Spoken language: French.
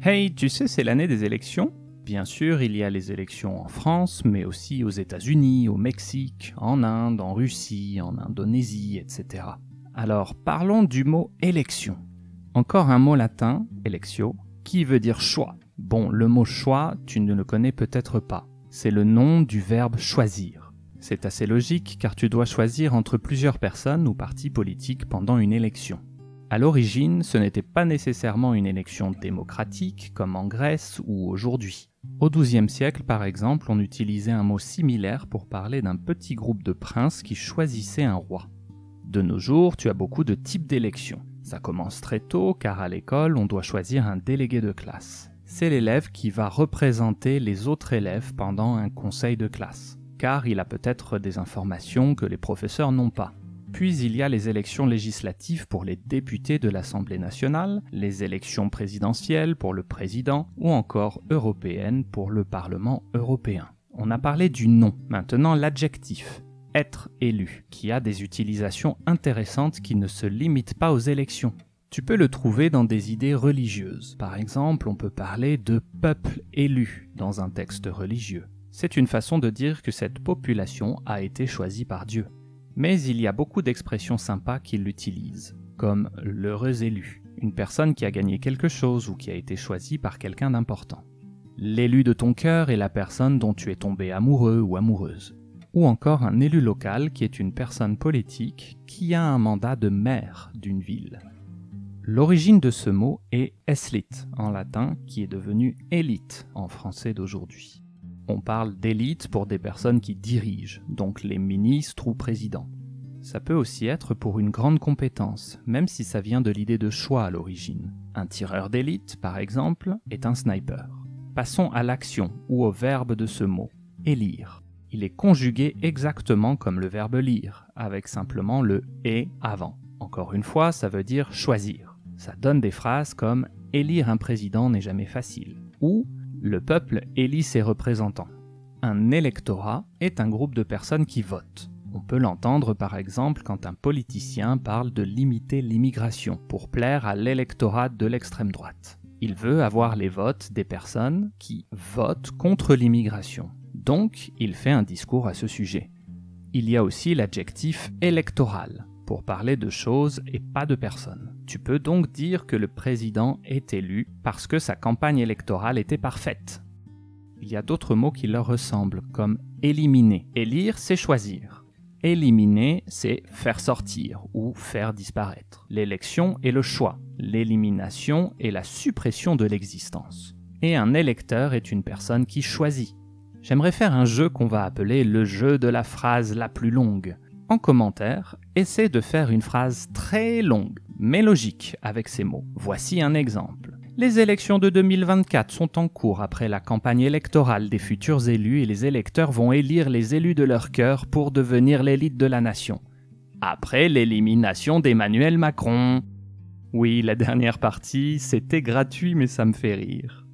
Hey, tu sais, c'est l'année des élections? Bien sûr, il y a les élections en France, mais aussi aux États-Unis, au Mexique, en Inde, en Russie, en Indonésie, etc. Alors, parlons du mot élection. Encore un mot latin, electio, qui veut dire choix. Bon, le mot choix, tu ne le connais peut-être pas. C'est le nom du verbe choisir. C'est assez logique car tu dois choisir entre plusieurs personnes ou partis politiques pendant une élection. À l'origine, ce n'était pas nécessairement une élection démocratique comme en Grèce ou aujourd'hui. Au XIIe siècle, par exemple, on utilisait un mot similaire pour parler d'un petit groupe de princes qui choisissaient un roi. De nos jours, tu as beaucoup de types d'élections. Ça commence très tôt car à l'école, on doit choisir un délégué de classe. C'est l'élève qui va représenter les autres élèves pendant un conseil de classe, car il a peut-être des informations que les professeurs n'ont pas. Puis il y a les élections législatives pour les députés de l'Assemblée nationale, les élections présidentielles pour le président ou encore européennes pour le Parlement européen. On a parlé du nom, maintenant l'adjectif, être élu, qui a des utilisations intéressantes qui ne se limitent pas aux élections. Tu peux le trouver dans des idées religieuses. Par exemple, on peut parler de peuple élu dans un texte religieux. C'est une façon de dire que cette population a été choisie par Dieu. Mais il y a beaucoup d'expressions sympas qui l'utilisent, comme l'heureux élu, une personne qui a gagné quelque chose ou qui a été choisie par quelqu'un d'important. L'élu de ton cœur est la personne dont tu es tombé amoureux ou amoureuse. Ou encore un élu local qui est une personne politique qui a un mandat de maire d'une ville. L'origine de ce mot est eslit en latin qui est devenu élite en français d'aujourd'hui. On parle d'élite pour des personnes qui dirigent, donc les ministres ou présidents. Ça peut aussi être pour une grande compétence, même si ça vient de l'idée de choix à l'origine. Un tireur d'élite, par exemple, est un sniper. Passons à l'action ou au verbe de ce mot, élire. Il est conjugué exactement comme le verbe lire, avec simplement le « et » avant. Encore une fois, ça veut dire choisir. Ça donne des phrases comme « élire un président n'est jamais facile » ou « le peuple élit ses représentants ». Un électorat est un groupe de personnes qui votent. On peut l'entendre par exemple quand un politicien parle de limiter l'immigration pour plaire à l'électorat de l'extrême droite. Il veut avoir les votes des personnes qui votent contre l'immigration. Donc, il fait un discours à ce sujet. Il y a aussi l'adjectif électoral pour parler de choses et pas de personnes. Tu peux donc dire que le président est élu parce que sa campagne électorale était parfaite. Il y a d'autres mots qui leur ressemblent, comme éliminer. Élire, c'est choisir. Éliminer, c'est faire sortir ou faire disparaître. L'élection est le choix. L'élimination est la suppression de l'existence. Et un électeur est une personne qui choisit. J'aimerais faire un jeu qu'on va appeler le jeu de la phrase la plus longue. En commentaire, essaie de faire une phrase très longue, mais logique avec ces mots. Voici un exemple. Les élections de 2024 sont en cours après la campagne électorale des futurs élus et les électeurs vont élire les élus de leur cœur pour devenir l'élite de la nation. Après l'élimination d'Emmanuel Macron. Oui, la dernière partie, c'était gratuit mais ça me fait rire.